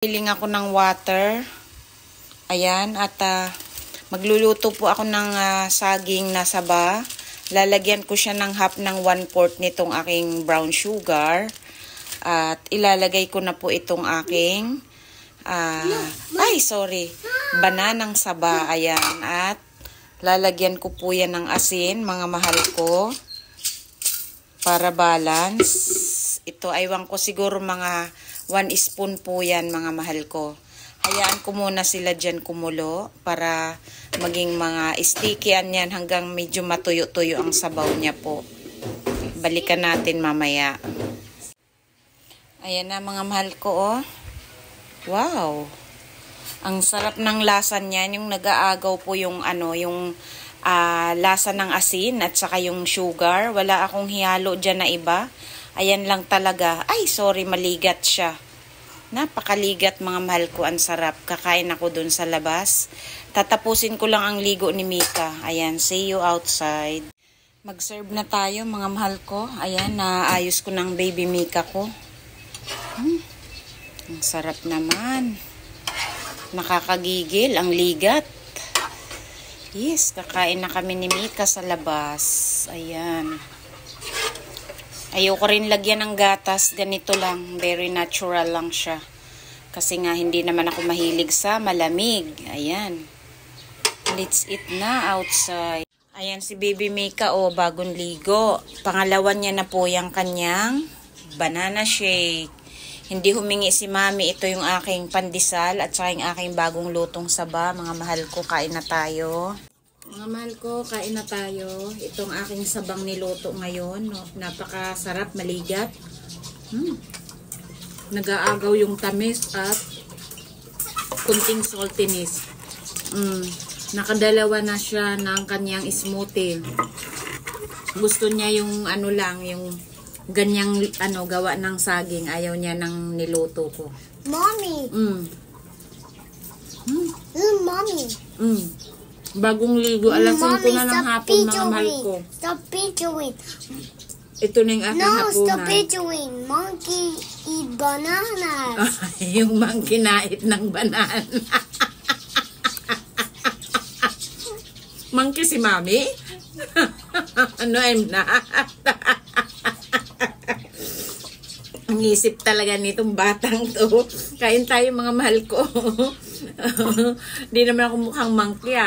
Piling ako ng water. Ayan, at magluluto po ako ng saging na saba. Lalagyan ko siya ng half ng 1/4 nitong aking brown sugar. At ilalagay ko na po itong aking bananang saba. Ayan, at lalagyan ko po yan ng asin, mga mahal ko, para balance. Ito, aywan ko siguro mga 1 spoon po yan, mga mahal ko. Hayaan ko muna sila dyan kumulo para maging mga stickyhan yan hanggang medyo matuyo-tuyo ang sabaw niya po. Balikan natin mamaya. Ayan na, mga mahal ko, oh. Wow! Ang sarap ng lasa niyan. Yung nag-aagaw po yung lasa ng asin at saka yung sugar. Wala akong hihalo dyan na iba. Ayan lang talaga. Ay, sorry, maligat siya. Napakaligat, mga mahal ko. Ang sarap. Kakain ako dun sa labas. Tatapusin ko lang ang ligo ni Mika. Ayan, see you outside. Mag-serve na tayo, mga mahal ko. Ayan, naayos ko ng baby Mika ko. Ang sarap naman. Nakakagigil, ang ligat. Yes, kakain na kami ni Mika sa labas. Ayan. Ayoko rin lagyan ng gatas. Ganito lang. Very natural lang siya. Kasi nga hindi naman ako mahilig sa malamig. Ayan. Let's eat na outside. Ayan si baby Mika, oh, bagong ligo. Pangalawan niya na po yung kanyang banana shake. Hindi humingi si mami. Ito yung aking pandesal at saka yung aking bagong lutong saba. Mga mahal ko, kain na tayo. Mga mahal ko, kain na tayo. Itong aking sabang niluto ngayon. No? Napakasarap, maligat. Nag-aagaw yung tamis at kunting saltiness. Nakadalawa na siya ng kanyang smoothie. Gusto niya yung yung ganyang gawa ng saging. Ayaw niya ng niluto ko. Mommy! Mommy! Bagong ligo. Alasin ko na ng hapon, mga mahal ko. Stop picturing. Ito na yung aking hapunan. No, stop picturing. Monkey eat bananas. Yung monkey na eat ng banana. Monkey si mami? No, I'm not. Ang isip talaga nitong batang to. Kain tayo, mga mahal ko. Hindi naman ako mukhang monkey,